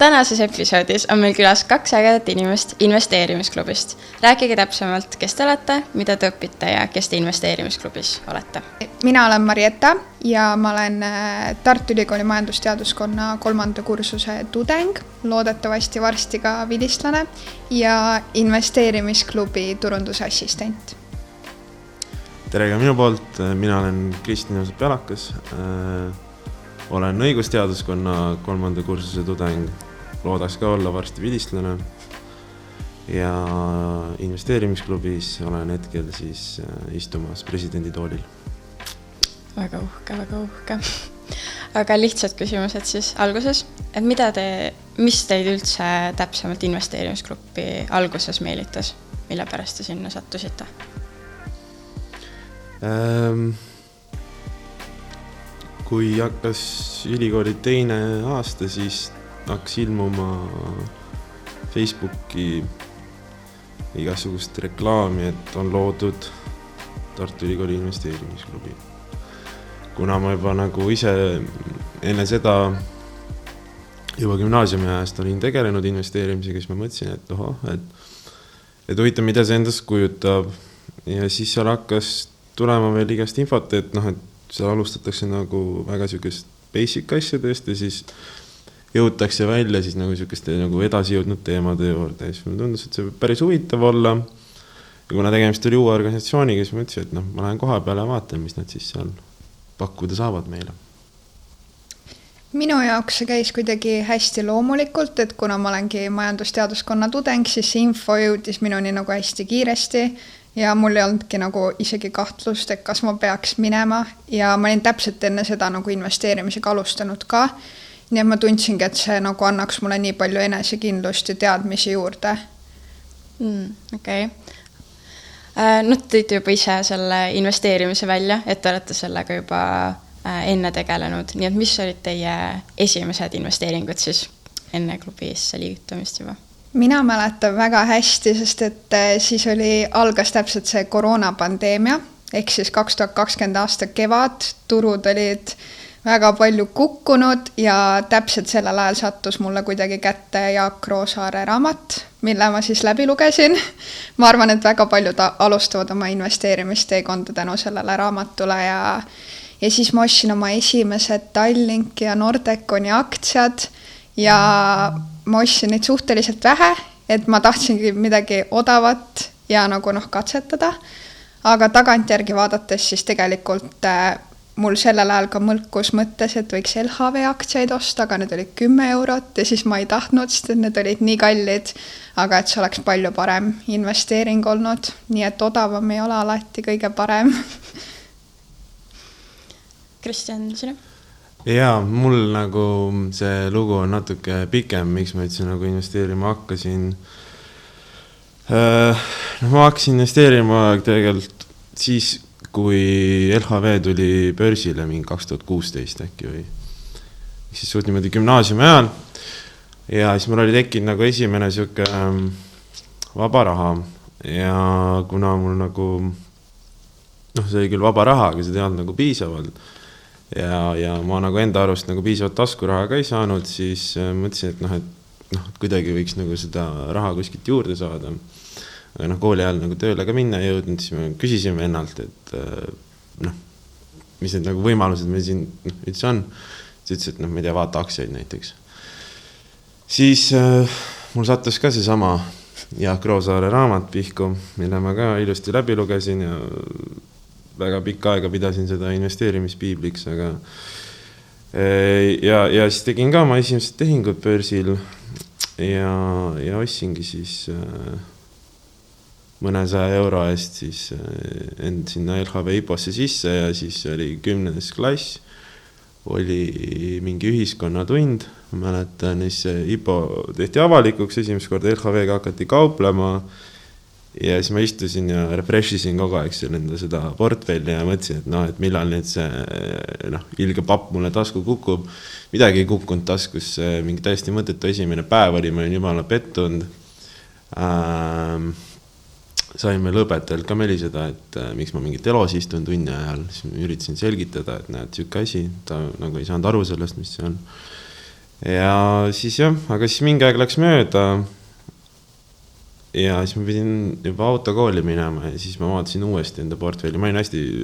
Tänases episoodis on meil külas 2 ägedat inimest investeerimisklubist. Rääkige täpsemalt, kes te olete, mida te õpite ja kes te investeerimisklubis olete. Mina olen Marietta ja ma olen Tartu Ülikooli majandusteaduskonna 3. kursuse tudeng, loodetavasti varsti ka vilistlane ja investeerimisklubi turundusassistent. Tere ka minu poolt, mina olen Kristjan Joosep-Jalakas, olen õigusteaduskonna 3. kursuse tudeng, loodaks ka olla varsti vilistlane ja investeerimisklubis olen hetkel siis istumas presidendi toolil. Väga uhke. Aga lihtsad küsimused siis alguses, et mis teid üldse täpsemalt investeerimisklubbi alguses meelitas, mille pärast te sinna sattusite? Kui hakkas ülikooli teine aasta, siis hakkas ilmuma Facebooki igasugust reklaami, et on loodud Tartu Ülikooli investeerimisklubi. Kuna ma juba nagu ise enne seda juba gümnaasiumi ajast olin tegelenud investeerimisega, siis ma mõtlesin, et huvitav, mida see endast kujutab. Ja siis seal hakkas tulema veel igast infot, et seal alustatakse nagu väga sükest basic asjadest ja siis jõutakse välja siis nagu sükeste nagu edasi jõudnud teemade juurde. Ja siis mulle tundus, et see võib päris huvitav olla. Ja kuna tegemist oli uue organisatsiooniga, siis ma ütlesin, et ma lähen koha peale ja vaatan, mis nad siis seal pakkuda saavad meile. Minu jaoks see käis kuidagi hästi loomulikult, et kuna ma olengi majandusteaduskonna tudeng, siis see info jõudis minuni nagu hästi kiiresti. Ja mul ei olnudki nagu isegi kahtlust, et kas ma peaks minema ja ma olin täpselt enne seda nagu investeerimisega alustanud ka. Nii et ma tundsingi, et see nagu annaks mulle nii palju enesekindlust ja teadmisi juurde. Okei. Tõite juba ise selle investeerimise välja, et te olete sellega juba enne tegelenud. Nii et mis olid teie esimesed investeeringud siis enne klubisse liigutamist juba? Mina mäletan väga hästi, sest et siis algas täpselt see koroonapandeemia, ehk siis 2020 aasta kevad, turud olid väga palju kukkunud ja täpselt sellel ajal sattus mulle kuidagi kätte Jaak Roosaare raamat, mille ma siis läbi lugesin. Ma arvan, et väga paljud alustavad oma investeerimisteekonda tänu sellele raamatule ja siis ma ostsin oma esimesed Tallink ja Nordeconi aktsiad ja ma ostsin neid suhteliselt vähe, et ma tahtsingi midagi odavat ja nagu katsetada. Aga tagantjärgi vaadates siis tegelikult mul sellel ajal ka mõlkus mõttes, et võiks LHV aktsiaid osta, aga need olid 10 eurot ja siis ma ei tahtnud, sest et need olid nii kallid, aga et see oleks palju parem investeering olnud. Nii et odavam ei ole alati kõige parem. Kristjan, sinu? Jaa, mul nagu see lugu on natuke pikem, miks ma üldse nagu investeerima hakkasin. Ma hakkasin investeerima tegelikult siis, kui LHV tuli börsile mingi 2016 äkki või. Siis suht niimoodi gümnaasiumi ajal ja siis mul oli tekkinud nagu esimene siuke vaba raha ja kuna mul nagu see oli küll vaba raha, aga see ei olnud nagu piisavalt ja ma nagu enda arust nagu piisavalt taskuraha ka ei saanud, siis mõtlesin, et kuidagi võiks nagu seda raha kuskilt juurde saada. Aga kooli ajal nagu tööle ka minna ei jõudnud, siis me küsisime ennalt, et mis need nagu võimalused meil siin üldse on. Siis ütles, et ma ei tea, vaata aktsiaid näiteks. Siis mul sattus ka see sama Jaak Roosaare raamat pihku, mille ma ka ilusti läbi lugesin ja väga pikka aega pidasin seda investeerimispiibliks, aga ja siis tegin ka oma esimesed tehingud börsil ja ostsingi siis mõnesaja euro eest siis end sinna LHV IPOsse sisse ja siis oli 10. klass, oli mingi ühiskonnatund, ma mäletan, siis IPO tehti avalikuks, esimest korda LHV-ga hakati kauplema ja siis ma istusin ja refreshisin kogu aeg seda portfelli ja mõtlesin, et millal nüüd see ilge papp mulle tasku kukub. Midagi ei kukkunud taskus, mingi täiesti mõttetu esimene päev oli, ma olin jumala pettunud. Saime lõpetajalt ka meliseda, et miks ma mingit elos istun tunni ajal, siis üritasin selgitada, et näed, süke asi, ta nagu ei saanud aru sellest, mis see on. ja siis jah, aga siis mingi aeg läks mööda ja siis ma pidin juba autokooli minema ja siis ma vaatasin uuesti enda portfelli. Ma olin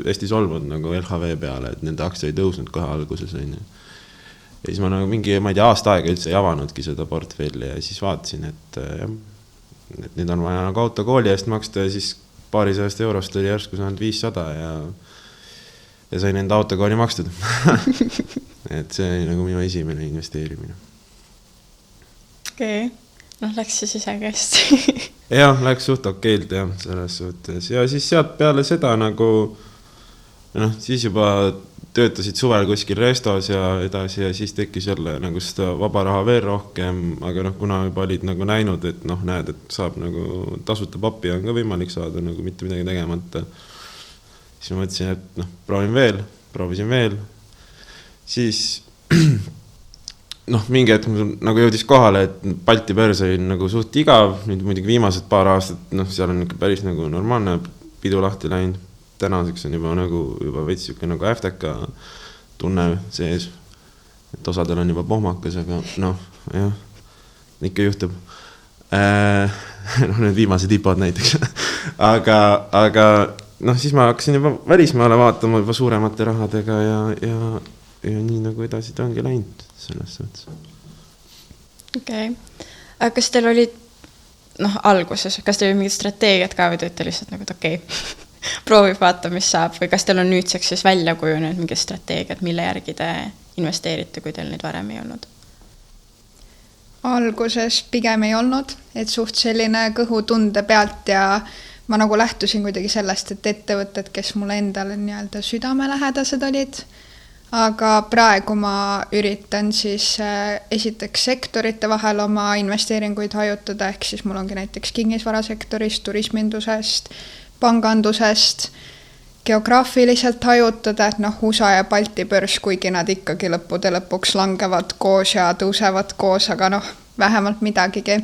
hästi solvunud nagu LHV peale, et nende aktsia ei tõusnud kohe alguses. Ja siis ma nagu mingi, ma ei tea, aasta aega üldse ei avanudki seda portfelli ja siis vaatasin, et nüüd on vaja nagu autokooli eest maksta ja siis €200 oli järsku saanud 500 ja sain enda autokooli makstud. Et see oli nagu minu esimene investeerimine. Okei. Noh, läks siis isegi hästi. Jah, läks suht okeilt jah, selles suhtes. Ja siis sealt peale seda nagu, siis juba töötasid suvel kuskil restos ja edasi ja siis tekkis jälle nagu seda vaba raha veel rohkem, aga kuna juba olid nagu näinud, et näed, et saab nagu tasuta pappi on ka võimalik saada nagu mitte midagi tegemata. Siis ma mõtlesin, et proovisin veel. Siis mingi hetk nagu jõudis kohale, et Balti börs oli nagu suht igav, nüüd muidugi viimased paar aastat, seal on ikka päris nagu normaalne pidu lahti läinud. Tänaseks on juba veits nagu äfteka tunne sees, et osadel on juba pohmakas, aga jah, ikka juhtub. Need viimased hipod näiteks. aga siis ma hakkasin juba välismaale vaatama juba suuremate rahadega ja nii nagu edasi ta ongi läinud selles suhtes. Okei. Aga kas teil olid, alguses, kas teil oli mingid strateegiad ka või teete lihtsalt nagu, et okei, proovib vaata, mis saab või kas teil on nüüdseks siis välja kujunenud mingid strateegiad, mille järgi te investeerite, kui teil neid varem ei olnud? Alguses pigem ei olnud, et suht selline kõhutunde pealt ja ma nagu lähtusin kuidagi sellest, et ettevõtted, kes mulle endale nii-öelda südamelähedased olid, aga praegu ma üritan siis esiteks sektorite vahel oma investeeringuid hajutada, ehk siis mul ongi näiteks kinnisvarasektorist, turismindusest, pangandusest, geograafiliselt hajutada, et USA ja Balti börs, kuigi nad ikkagi lõppude lõpuks langevad koos ja tõusevad koos, aga vähemalt midagigi.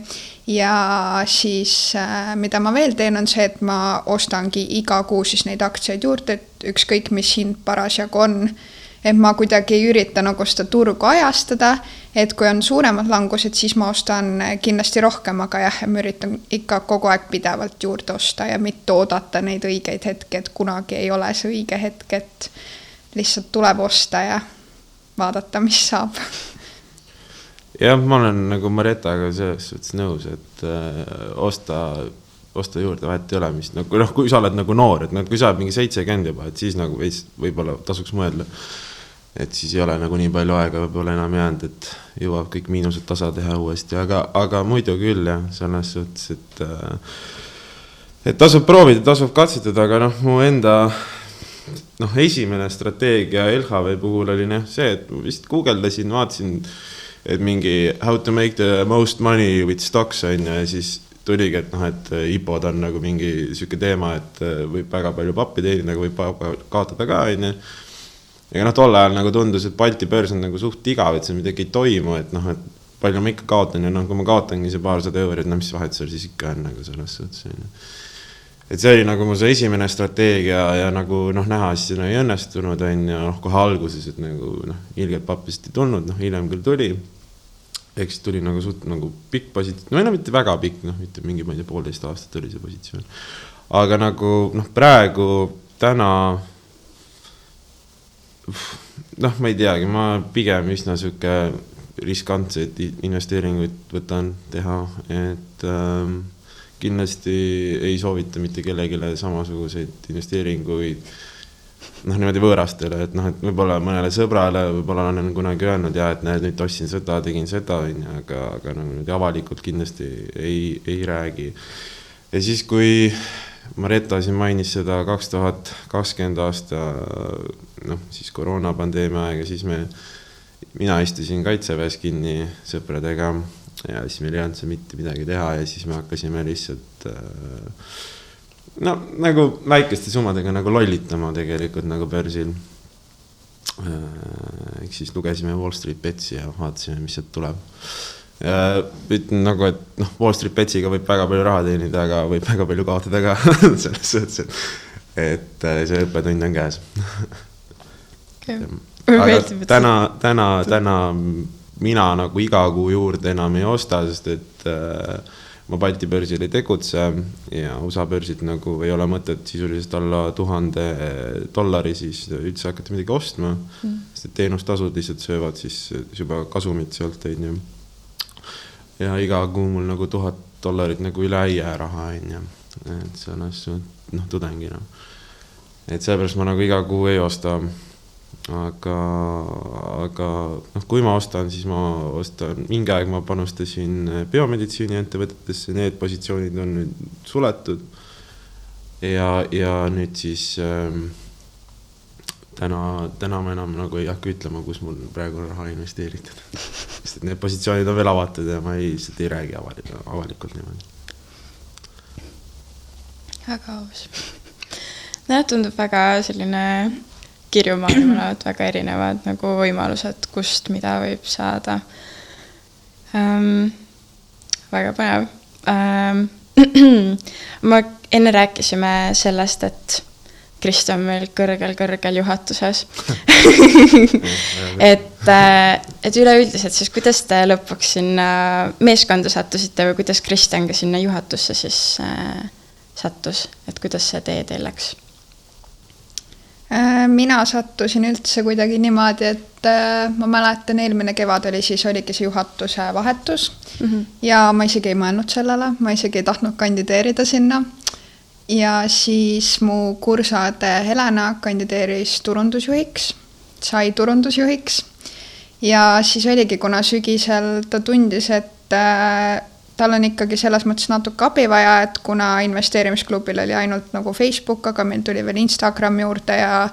Ja siis, mida ma veel teen, on see, et ma ostangi iga kuu siis neid aktsiaid juurde, et ükskõik mis hind parasjagu on, et ma kuidagi üritan nagu seda turgu ajastada, et kui on suuremad langused, siis ma ostan kindlasti rohkem, aga jah, ma üritan ikka kogu aeg pidevalt juurde osta ja mitte oodata neid õigeid hetke, et kunagi ei ole see õige hetk, et lihtsalt tuleb osta ja vaadata, mis saab. Jah, ma olen nagu Maretaga selles suhtes nõus, et osta juurde vahet ei ole, mis kui sa oled nagu noor, et kui sa oled mingi 70 juba, et siis nagu võib-olla tasuks mõelda. Et siis ei ole nagu nii palju aega võib-olla enam jäänud, et jõuab kõik miinused tasa teha uuesti, aga muidu küll jah, selles suhtes, et tasub proovida, tasub katsetada, aga mu enda esimene strateegia LHV puhul oli see, et vist guugeldasin, vaatasin, et mingi how to make the most money with stocks on ja siis tuligi, et IPOD on nagu mingi süke teema, et võib väga palju pappi teenida, aga võib kaotada ka, on ja tol ajal nagu tundus, et Balti börs on nagu suht igav, et see midagi ei toimu, et palju ma ikka kaotan ja kui ma kaotangi see €200, et mis vahet seal siis ikka on nagu selles suhtes. Et see oli nagu mu see esimene strateegia ja nagu näha, siis ei õnnestunud on ja kohe alguses, et nagu ilgelt pappist ei tulnud, hiljem küll tuli. Eks tuli nagu suht nagu pikk positsioon, mitte väga pikk, mitte mingi, ma ei tea, 1,5 aastat oli see positsioon. Aga nagu praegu täna ma ei teagi, ma pigem üsna süke riskantseid investeeringuid võtan teha, et kindlasti ei soovita mitte kellegile samasuguseid investeeringuid niimoodi võõrastele, et võib-olla mõnele sõbrale, võib-olla olen kunagi öelnud ja et nüüd ostsin seda, tegin seda, aga nüüd avalikult kindlasti ei räägi. Ja siis, kui Mareta siin mainis seda 2020 aasta, siis koroonapandeemia aega, siis mina istusin Kaitseväes kinni sõpradega ja siis meil ei olnud see mitte midagi teha ja siis me hakkasime lihtsalt nagu väikeste summadega nagu lollitama tegelikult nagu börsil. Ehk siis lugesime Wall Street Betsi ja vaatasime, mis sealt tuleb. Ja ütlen nagu, et Wall Street Betsiga võib väga palju raha teenida, aga võib väga palju kaotada ka selles suhtes, et see õppetund on käes. Aga täna mina nagu iga kuu juurde enam ei osta, sest et ma Balti börsil ei tegutse ja USA börsid nagu ei ole mõtet sisuliselt alla $1000, siis üldse hakata midagi ostma, sest et teenustasud lihtsalt söövad siis juba kasumit sealt, on ju. Ja iga kuu mul nagu $1000 nagu üle ei jää raha, on ju. Et see on tudengina. Et sellepärast ma nagu iga kuu ei osta. Aga kui ma ostan, siis ma ostan, mingi aeg ma panustasin biomeditsiini ettevõtetesse, need positsioonid on nüüd suletud ja nüüd siis täna ma enam nagu ei hakka ütlema, kus mul praegu on raha investeeritud. Sest et need positsioonid on veel avatud ja ma ei räägi avalikult niimoodi. Väga aus. Tundub väga selline kirjumaailmale, et väga erinevad nagu võimalused, kust mida võib saada. Väga põnev. Ma enne rääkisime sellest, et Krist on meil kõrgel juhatuses. et üleüldiselt siis, kuidas te lõpuks sinna meeskonda sattusite või kuidas Kristjan ka sinna juhatusse siis sattus, et kuidas see tee teil läks? Mina sattusin üldse kuidagi niimoodi, et ma mäletan, eelmine kevad oligi see juhatuse vahetus ja ma isegi ei mõelnud sellele, ma isegi ei tahtnud kandideerida sinna. Ja siis mu kursade Helena kandideeris turundusjuhiks, sai turundusjuhiks ja siis oligi, kuna sügisel ta tundis, et tal on ikkagi selles mõttes natuke abi vaja, et kuna investeerimisklubbil oli ainult nagu Facebook, aga meil tuli veel Instagram juurde ja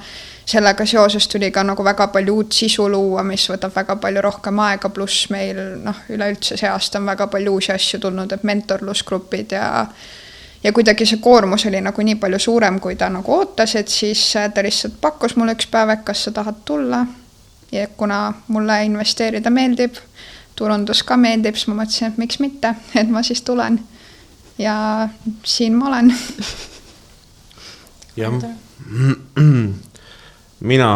sellega seoses tuli ka nagu väga palju uut sisu luua, mis võtab väga palju rohkem aega, pluss meil üleüldse see aasta on väga palju uusi asju tulnud, et mentorlusgrupid ja kuidagi see koormus oli nagu nii palju suurem, kui ta nagu ootas, et siis ta lihtsalt pakkus mulle üks päev, kas sa tahad tulla ja kuna mulle investeerida meeldib, turundus ka meeldib, siis ma mõtlesin, et miks mitte, et ma siis tulen ja siin ma olen. Ja mina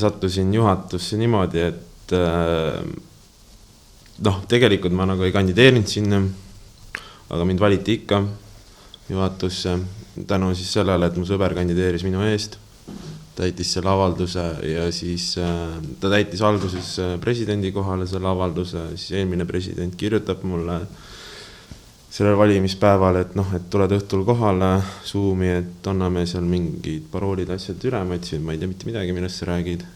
sattusin juhatusse niimoodi, et tegelikult ma nagu ei kandideerinud sinna, aga mind valiti ikka juhatusse tänu siis sellele, et mu sõber kandideeris minu eest. Täitis selle avalduse ja siis ta täitis alguses presidendi kohale selle avalduse, siis eelmine president kirjutab mulle sellel valimispäeval, et tuled õhtul kohale Zoomi, et anname seal mingid paroolid asjad üle, ma ütlesin, ma ei tea mitte midagi, millest sa räägid.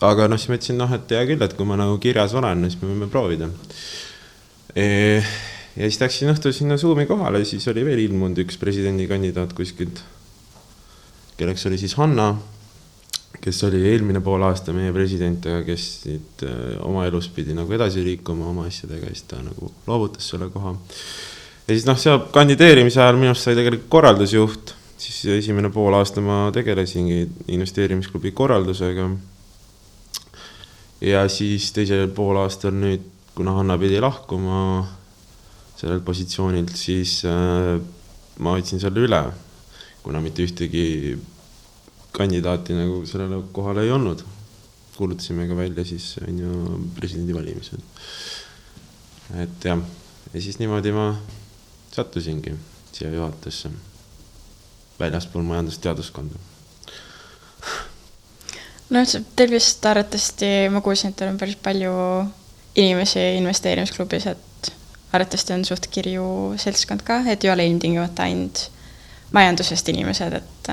Aga siis ma ütlesin, et hea küll, et kui ma nagu kirjas olen, siis me võime proovida. Ja siis läksin õhtul sinna Zoomi kohale, siis oli veel ilmunud üks presidendi kandidaat kuskilt, kelleks oli siis Hanna, kes oli eelmine pool aasta meie president, aga kes oma elus pidi nagu edasi liikuma oma asjadega, siis ta nagu loovutas selle koha. Ja siis seal kandideerimise ajal minust sai tegelikult korraldusjuht, siis esimene pool aasta ma tegelesingi investeerimisklubi korraldusega. Ja siis teisel pool aastal nüüd, kuna Hanna pidi lahkuma sellel positsioonilt, siis ma võtsin selle üle, kuna mitte ühtegi kandidaati nagu sellele kohale ei olnud. Kuulutasime ka välja siis presidendi valimised. Et jah, ja siis niimoodi ma sattusingi siia juhatusse väljaspool majandusteaduskonda. Teil vist arvatavasti, ma kuulsin, et teil on päris palju inimesi investeerimisklubis, et arvatavasti on suht kirju seltskond ka, et ei ole ilmtingimata ainult majandusest inimesed, et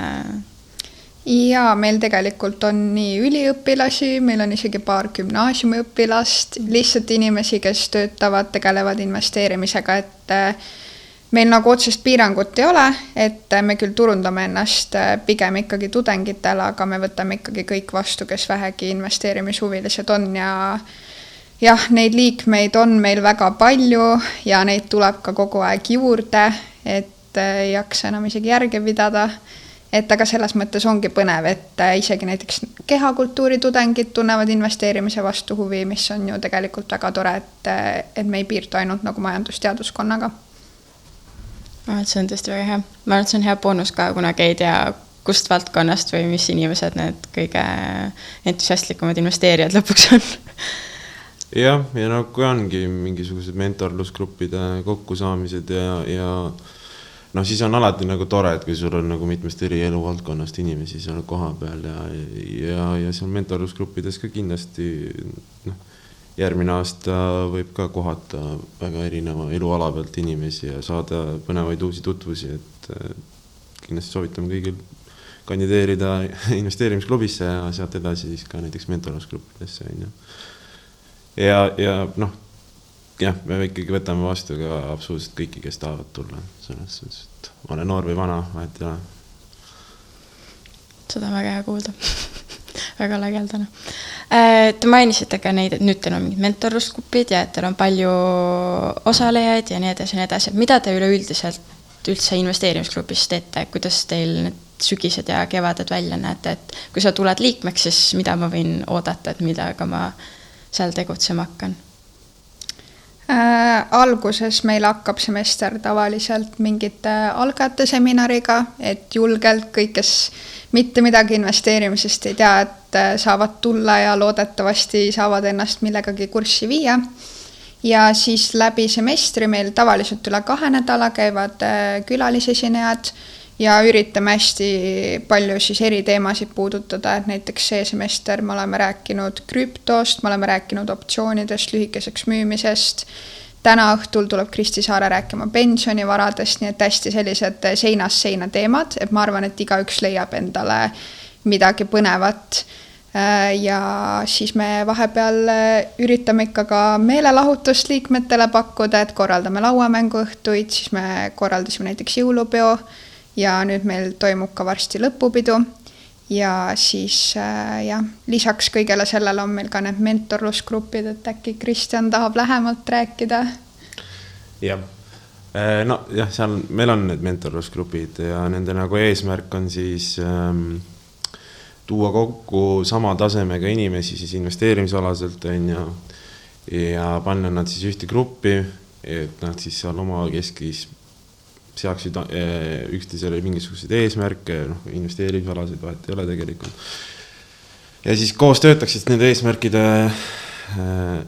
ja meil tegelikult on nii üliõpilasi, meil on isegi paar gümnaasiumiõpilast, lihtsalt inimesi, kes töötavad, tegelevad investeerimisega, et meil nagu otsest piirangut ei ole, et me küll turundame ennast pigem ikkagi tudengitele, aga me võtame ikkagi kõik vastu, kes vähegi investeerimishuvilised on ja jah, neid liikmeid on meil väga palju ja neid tuleb ka kogu aeg juurde, et ei jaksa enam isegi järge pidada, et aga selles mõttes ongi põnev, et isegi näiteks kehakultuuri tudengid tunnevad investeerimise vastu huvi, mis on ju tegelikult väga tore, et me ei piirdu ainult nagu majandusteaduskonnaga. See on tõesti väga hea. Ma arvan, et see on hea boonus ka, kunagi ei tea, kust valdkonnast või mis inimesed need kõige entusiastlikumad investeerijad lõpuks on? ja no kui ongi mingisugused mentorlusgruppide kokkusaamised ja noh, siis on alati nagu tore, et kui sul on nagu mitmest eri eluvaldkonnast inimesi seal koha peal ja seal mentorlusgruppides ka kindlasti järgmine aasta võib ka kohata väga erineva eluala pealt inimesi ja saada põnevaid uusi tutvusi, et kindlasti soovitame kõigil kandideerida investeerimisklubisse ja sealt edasi siis ka näiteks mentorlusgruppidesse. Ja noh, jah, me ikkagi võtame vastu ka absoluutselt kõiki, kes tahavad tulla. Selles suhtes, et ole noor või vana, vahet ei ole. Seda on väga hea kuulda. Väga laialdane. Te mainisite ka neid, et nüüd teil on mingid mentorlusgrupid ja et teil on palju osalejaid ja nii edasi. Mida te üleüldiselt üldse investeerimisgrupis teete? Kuidas teil need sügised ja kevaded välja näete? Et kui sa tuled liikmeks, siis mida ma võin oodata, et millega ma seal tegutsema hakkan? Alguses meil hakkab semester tavaliselt mingite algajate seminariga, et julgelt kõik, kes mitte midagi investeerimisest ei tea, et saavad tulla ja loodetavasti saavad ennast millegagi kurssi viia. Ja siis läbi semestri meil tavaliselt üle 2 nädala käivad külalisesinejad ja üritame hästi palju siis eri teemasid puudutada, et näiteks see semester me oleme rääkinud krüptost, me oleme rääkinud optsioonidest, lühikeseks müümisest. Täna õhtul tuleb Kristi Saare rääkima pensionivaradest, nii et hästi sellised seinast seina teemad, et ma arvan, et igaüks leiab endale midagi põnevat. Ja siis me vahepeal üritame ikka ka meelelahutust liikmetele pakkuda, et korraldame lauamänguõhtuid, siis me korraldasime näiteks jõulupeo ja nüüd meil toimub ka varsti lõpupidu. Ja siis lisaks kõigele sellele on meil ka need mentorlusgrupid, et äkki Kristjan tahab lähemalt rääkida. Jah, no jah, seal meil on need mentorlusgrupid ja nende nagu eesmärk on siis tuua kokku sama tasemega inimesi siis investeerimisalaselt ja panna nad siis ühte gruppi, et nad siis seal oma keskis seaksid üksteisele mingisugused eesmärke, investeerimisalasid vahet ei ole tegelikult. Ja siis koos töötaksid nende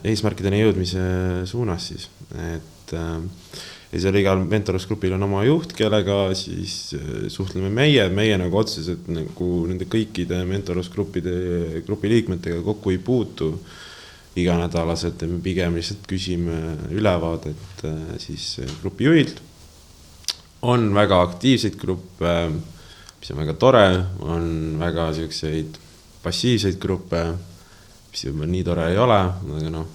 eesmärkideni jõudmise suunas siis. Ja seal igal mentorlusgrupil on oma juht, kellega siis suhtleme meie nagu otseselt nagu nende kõikide mentorlusgruppide grupi liikmetega kokku ei puutu iganädalaselt, et me pigem lihtsalt küsime ülevaadet siis grupi juhilt. On väga aktiivseid gruppe, mis on väga tore, on väga selliseid passiivseid gruppe, mis juba nii tore ei ole, aga noh,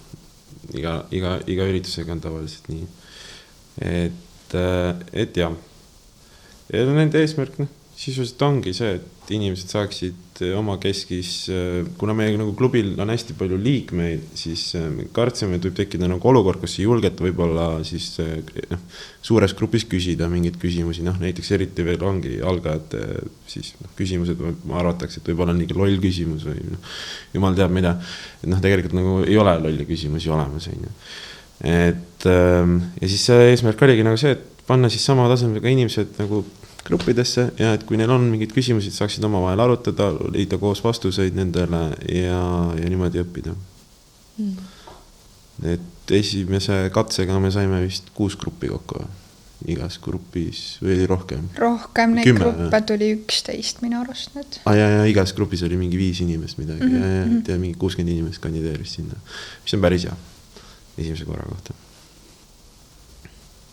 iga üritusega on tavaliselt nii. Et jah. Ja nende eesmärk sisuliselt ongi see, et inimesed saaksid oma keskis, kuna meie nagu klubil on hästi palju liikmeid, siis me kartsime, et võib tekkida nagu olukord, kus ei julgeta võib-olla siis suures grupis küsida mingeid küsimusi, näiteks eriti veel ongi algajate siis küsimused, ma arvataks, et võib-olla on niigi loll küsimus või jumal teab mida, et tegelikult nagu ei ole lolli küsimusi olemas. Ja siis see eesmärk oligi nagu see, et panna siis sama tasemega inimesed nagu gruppidesse ja et kui neil on mingid küsimusid, saaksid oma vahel arutada, leida koos vastuseid nendele ja niimoodi õppida. Et esimese katsega me saime vist 6 gruppi kokku igas grupis või rohkem. Rohkem, neid gruppe tuli 11 minu arust nüüd. Ja igas grupis oli mingi 5 inimest midagi ja mingi 60 inimest kandideeris sinna, mis on päris hea esimese korra kohta.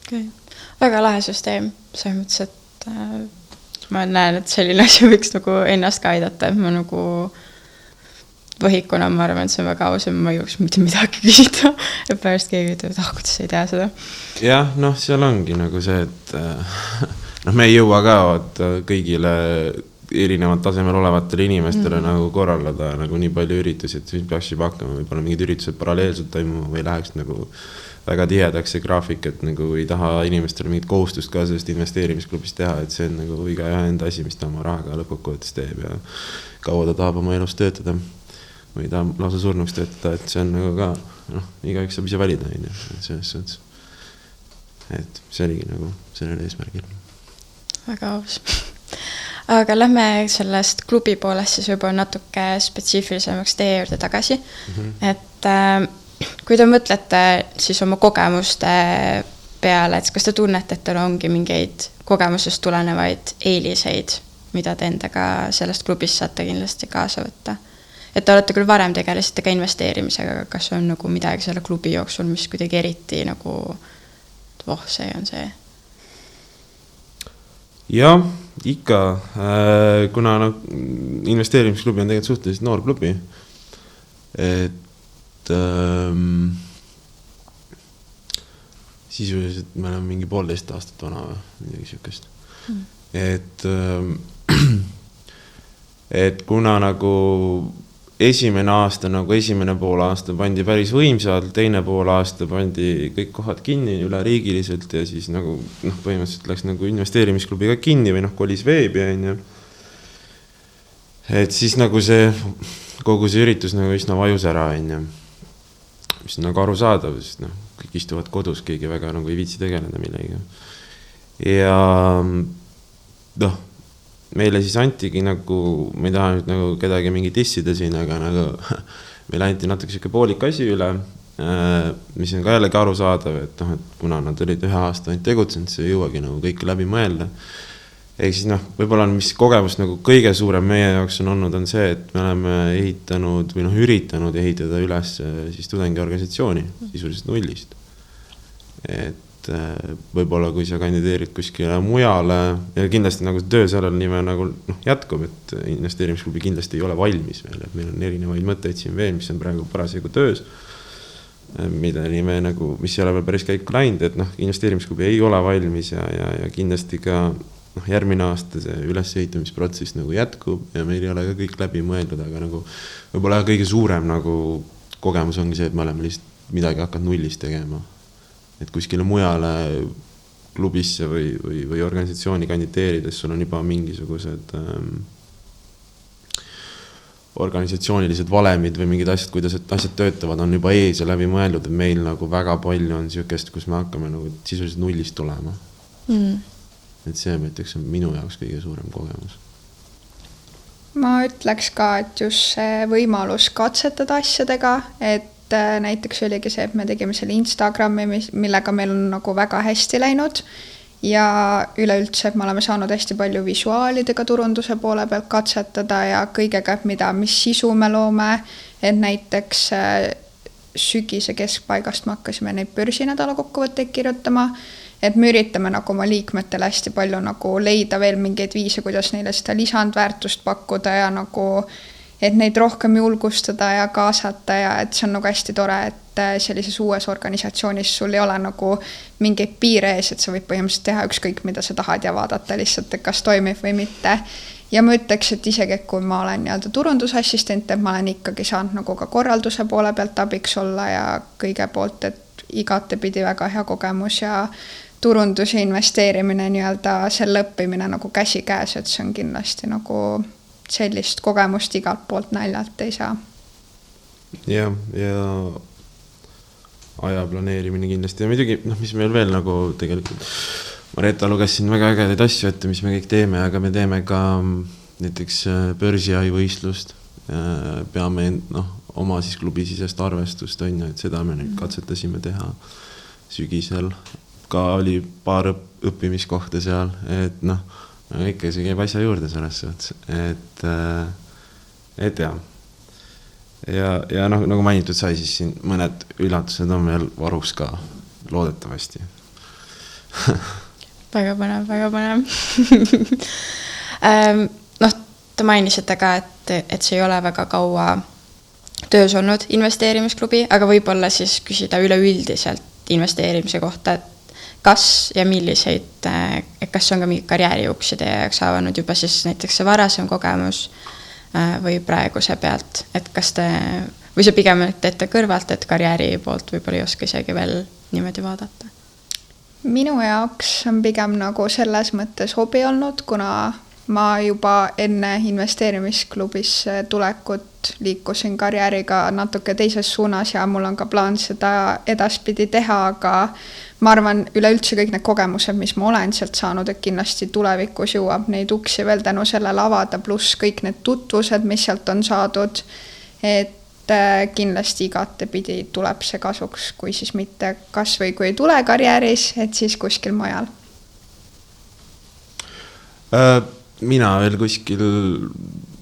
Okay. Väga lahe süsteem, selles mõttes, et ma näen, et selline asi võiks nagu ennast ka aidata, et ma nagu võhikuna, ma arvan, et see on väga aus ja ma ei jõuks mitte midagi küsida, et pärast keegi ütleb, et kuidas ei tea seda. Jah, seal ongi nagu see, et me ei jõua ka kõigile erinevad tasemel olevatele inimestele nagu korraldada nagu nii palju üritusi, et peaks juba hakkama, võib-olla mingid üritused paralleelselt toimuma või läheks nagu väga tihedaks see graafik, et nagu ei taha inimestele mingit kohustust ka sellest investeerimisklubist teha, et see on nagu iga enda asi, mis ta oma rahaga lõppkokkuvõttes teeb ja kaua ta tahab oma elus töötada või ta lausa surnuks töötada, et see on nagu ka, igaüks saab ise valida selles suhtes. Et see oligi nagu sellele eesmärgil. Väga aus. Aga lähme sellest klubi poolest siis võib-olla natuke spetsiifilisemaks teie juurde tagasi. Et kui te mõtlete siis oma kogemuste peale, et kas te tunnete, et teil ongi mingeid kogemusest tulenevaid eeliseid, mida te endaga sellest klubist saate kindlasti kaasa võtta? Et te olete küll varem tegelesite ka investeerimisega, aga kas on nagu midagi selle klubi jooksul, mis kuidagi eriti nagu, see on see? Jah, ikka, kuna investeerimisklubi on tegelikult suhteliselt noor klubi, et sisuliselt me oleme mingi 1,5 aastat vana või midagi siukest. Et kuna nagu esimene aasta, nagu esimene pool aasta pandi päris võimsalt, teine pool aasta pandi kõik kohad kinni üle riigiliselt ja siis nagu põhimõtteliselt läks nagu investeerimisklubi ka kinni või kolis veebi. Et siis nagu see kogu see üritus nagu üsna vajus ära, mis on nagu arusaadav, sest kõik istuvad kodus, keegi väga nagu ei viitsi tegeleda millega. Ja meile siis antigi nagu, ma ei taha nüüd nagu kedagi mingi dissida siin, aga nagu meile anti natuke siuke poolik asi üle, mis on ka jällegi arusaadav, et kuna nad olid 1 aasta ainult tegutsenud, see ei jõuagi nagu kõike läbi mõelda. Ehk siis võib-olla on, mis kogemus nagu kõige suurem meie jaoks on olnud, on see, et me oleme ehitanud või üritanud ehitada üles siis tudengiorganisatsiooni sisuliselt nullist. Et võib-olla kui sa kandideerid kuskile mujale ja kindlasti nagu töö sellel nime nagu jätkub, et investeerimisklubi kindlasti ei ole valmis veel, et meil on erinevaid mõtteid siin veel, mis on praegu parasjagu töös, mida nime nagu, mis ei ole veel päris käiku läinud, et investeerimisklubi ei ole valmis ja kindlasti ka järgmine aasta see ülesehitamisprotsess nagu jätkub ja meil ei ole ka kõik läbi mõeldud, aga nagu võib-olla kõige suurem nagu kogemus ongi see, et me oleme lihtsalt midagi hakanud nullist tegema. Et kuskile mujale klubisse või organisatsiooni kandideerides sul on juba mingisugused organisatsioonilised valemid või mingid asjad, kuidas asjad töötavad, on juba ees ja läbi mõeldud, et meil nagu väga palju on siukest, kus me hakkame nagu sisuliselt nullist tulema. Et see, ma ütleks, on minu jaoks kõige suurem kogemus. Ma ütleks ka, et just see võimalus katsetada asjadega, et näiteks oligi see, et me tegime selle Instagrami, millega meil on nagu väga hästi läinud ja üleüldse, et me oleme saanud hästi palju visuaalidega turunduse poole pealt katsetada ja kõigega, mis sisu me loome, et näiteks sügise keskpaigast me hakkasime neid börsinädala kokkuvõtteid kirjutama, et me üritame nagu oma liikmetele hästi palju nagu leida veel mingeid viise, kuidas neile seda lisandväärtust pakkuda ja nagu et neid rohkem julgustada ja kaasata ja et see on nagu hästi tore, et sellises uues organisatsioonis sul ei ole nagu mingeid piire ees, et sa võid põhimõtteliselt teha ükskõik, mida sa tahad ja vaadata lihtsalt, et kas toimib või mitte. Ja ma ütleks, et isegi kui ma olen turundusassistent, et ma olen ikkagi saanud nagu ka korralduse poole pealt abiks olla ja kõige poolt, et igatepidi väga hea kogemus ja turunduse investeerimine selle õppimine nagu käsi käes, et see on kindlasti nagu sellist kogemust igalt poolt naljalt ei saa. Ja aja planeerimine kindlasti ja midagi, mis meil veel nagu tegelikult Mareta luges siin väga ägedaid asju ette, mis me kõik teeme, aga me teeme ka näiteks börsiai võistlust, peame oma siis klubisisest arvestust, et seda me nüüd katsetasime teha sügisel, ka oli paar õppimiskohta seal, et ikka see käib asja juurde selles suhtes, et ja nagu mainitud sai, siis siin mõned üllatused on veel varus ka, loodetavasti. Väga põnev, väga põnev. Te mainisite ka, et see ei ole väga kaua töös olnud investeerimisklubi, aga võib-olla siis küsida üleüldiselt investeerimise kohta, et kas ja milliseid, kas on ka mingi karjäärijuksi teie jaoks avanud juba siis näiteks see varasem kogemus või praeguse pealt, et kas te, või see pigem teete kõrvalt, et karjääri poolt võib-olla ei oska isegi veel niimoodi vaadata? Minu jaoks on pigem nagu selles mõttes hobi olnud, kuna ma juba enne investeerimisklubis tulekut liikusin karjääriga natuke teises suunas ja mul on ka plaan seda edaspidi teha, aga ma arvan, üleüldse kõik need kogemused, mis ma olen sealt saanud, et kindlasti tulevikus jõuab neid uksi veel tänu sellele avada, pluss kõik need tutvused, mis sealt on saadud, et kindlasti igatepidi tuleb see kasuks, kui siis mitte kas või kui ei tule karjääris, et siis kuskil mujal. Mina veel kuskil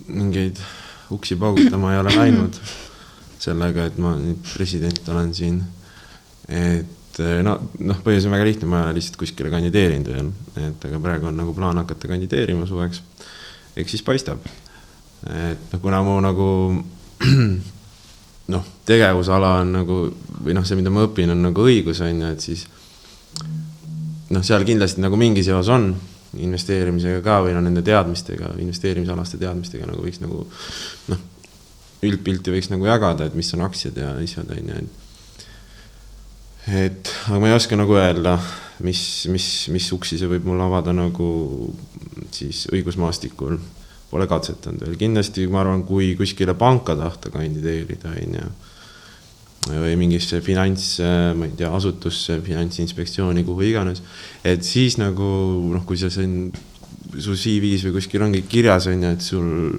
mingeid uksi paugutama ei ole läinud sellega, et ma nüüd president olen siin. Et põhjus on väga lihtne, ma lihtsalt kuskile kandideerinud veel. Et aga praegu on nagu plaan hakata kandideerima suveks. Ehk siis paistab. Et kuna mu nagu tegevusala on nagu, või see, mida ma õpin, on nagu õigus, on ju, et siis seal kindlasti nagu mingi seos on investeerimisega ka või nende teadmistega, investeerimisalaste teadmistega nagu võiks nagu üldpilti võiks nagu jagada, et mis on aktsiad ja asjad, on ju. Et, aga ma ei oska nagu öelda, mis uksi see võib mul avada nagu siis õigusmaastikul. Pole katsetanud veel. Kindlasti, ma arvan, kui kuskile panka tahta kandideerida, või mingisse ma ei tea, asutusse, finantsinspektsiooni, kuhu iganes, et siis nagu, kui sa su CV-s või kuskil ongi kirjas, on, et sul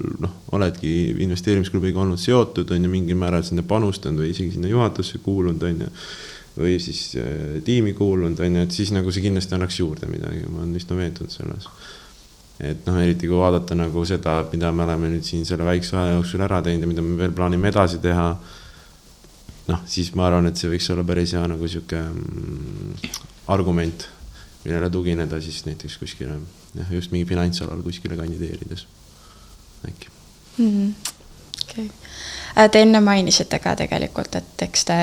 oledki investeerimisklubiga olnud seotud, on ju mingil määral sinna panustanud või isegi sinna juhatusse kuulunud, on ju, või siis tiimi kuulunud, on ju, et siis nagu see kindlasti annaks juurde midagi, ma olen vist veendunud selles. Et eriti kui vaadata nagu seda, mida me oleme nüüd siin selle väikse aja jooksul ära teinud ja mida me veel plaanime edasi teha, siis ma arvan, et see võiks olla päris hea nagu siuke argument, millele tugineda siis näiteks kuskile, just mingi finantsalal kuskile kandideerides. Äkki. Okay. Te enne mainisite ka tegelikult, et eks te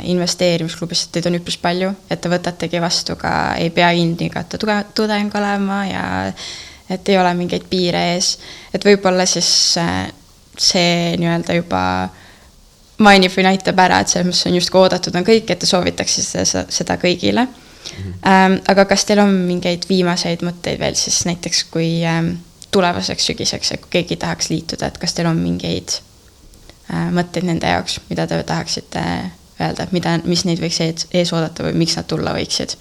investeerimisklubis teid on üpris palju, et te võtategi vastu ka, ei pea ilmtingata tudeng olema ja et ei ole mingeid piire ees, et võib-olla siis see nii-öelda juba mainib või näitab ära, et selles on just oodatud on kõik, et te soovitaks seda kõigile. Aga kas teil on mingeid viimaseid mõtteid veel siis näiteks kui tulevaseks sügiseks, et kui keegi tahaks liituda, et kas teil on mingeid mõtteid nende jaoks, mida te tahaksite öelda, mis neid võiks ees oodata või miks nad tulla võiksid?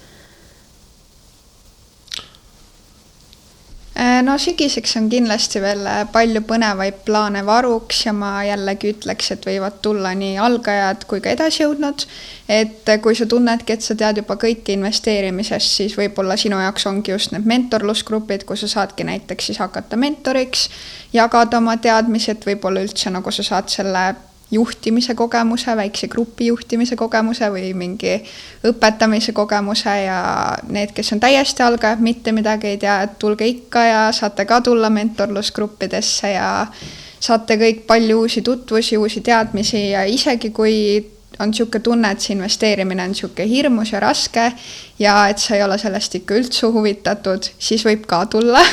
Sügiseks on kindlasti veel palju põnevaid plaane varuks ja ma jällegi ütleks, et võivad tulla nii algajad kui ka edasi jõudnud, et kui sa tunnedki, et sa tead juba kõike investeerimisest, siis võib-olla sinu jaoks ongi just need mentorlusgrupid, kus sa saadki näiteks siis hakata mentoriks, jagada oma teadmisi, et võib-olla üldse nagu sa saad selle juhtimise kogemuse, väikse grupi juhtimise kogemuse või mingi õpetamise kogemuse ja need, kes on täiesti algajad, mitte midagi ei tea, et tulge ikka ja saate ka tulla mentorlusgruppidesse ja saate kõik palju uusi tutvusi, uusi teadmisi ja isegi kui on siuke tunne, et see investeerimine on siuke hirmus ja raske ja et sa ei ole sellest ikka üldse huvitatud, siis võib ka tulla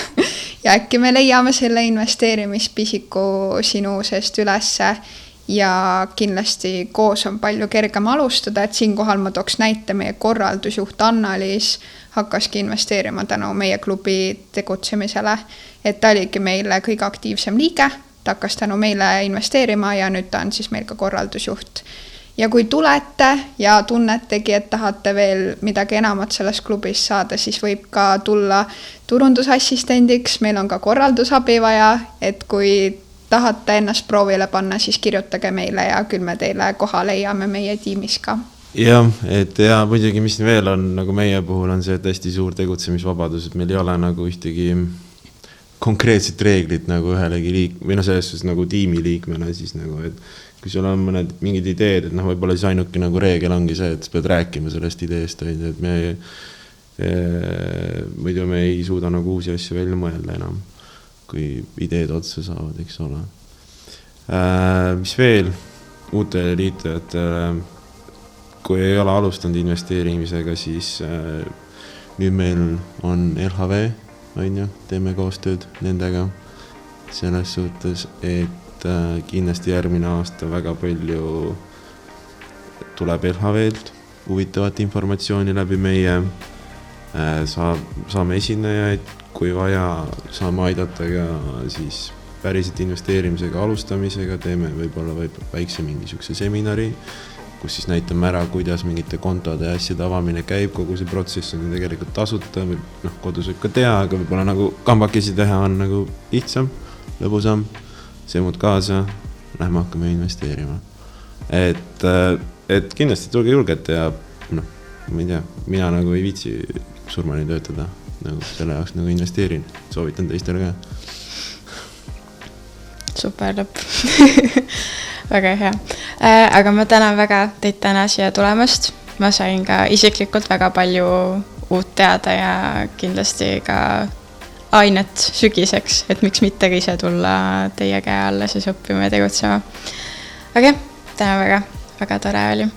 ja äkki me leiame selle investeerimispisiku sinu seest ülesse ja kindlasti koos on palju kergem alustada, et siinkohal ma tooks näite meie korraldusjuht Anna-Liis hakkaski investeerima tänu meie klubi tegutsemisele, et ta oligi meile kõige aktiivsem liige, ta hakkas tänu meile investeerima ja nüüd ta on siis meil ka korraldusjuht. Ja kui tulete ja tunnetegi, et tahate veel midagi enamat selles klubis saada, siis võib ka tulla turundusassistendiks, meil on ka korraldusabi vaja, et kui tahate ennast proovile panna, siis kirjutage meile ja küll me teile koha leiame meie tiimis ka. Jah, et ja muidugi, mis veel on, nagu meie puhul on see hästi suur tegutsemisvabadus, et meil ei ole nagu ühtegi konkreetset reeglit nagu ühelegi või selles nagu tiimi liikmena siis nagu, et kui sul on mõned mingid ideed, et võib-olla siis ainuke nagu reegel ongi see, et pead rääkima sellest ideest, et muidu me ei suuda nagu uusi asju välja mõelda enam, kui ideed otsa saavad, eks ole. Mis veel uutele liitujatele, kui ei ole alustanud investeerimisega, siis nüüd meil on LHV, on ju, teeme koostööd nendega selles suhtes, et kindlasti järgmine aasta väga palju tuleb LHV-lt huvitavat informatsiooni läbi meie, saame esinejaid, kui vaja, saame aidata ka siis päriselt investeerimisega alustamisega, teeme võib-olla väikse mingisuguse seminari kus siis näitame ära, kuidas mingite kontode ja asjade avamine käib, kogu see protsess on tegelikult tasuta või kodus võib ka teha, aga võib-olla nagu kambakesi teha on nagu lihtsam, lõbusam, seemud kaasa, lähme hakkame investeerima. Et kindlasti tulge julgelt ja ma ei tea, mina nagu ei viitsi surmani töötada, nagu selle jaoks nagu investeerin, soovitan teistele ka. Super lõpp. Väga hea. Aga ma tänan väga teid täna siia tulemast. Ma sain ka isiklikult väga palju uut teada ja kindlasti ka ainet sügiseks, et miks mitte ise tulla teie käe alla siis õppima ja tegutsema. Aga tänan väga, väga tore oli.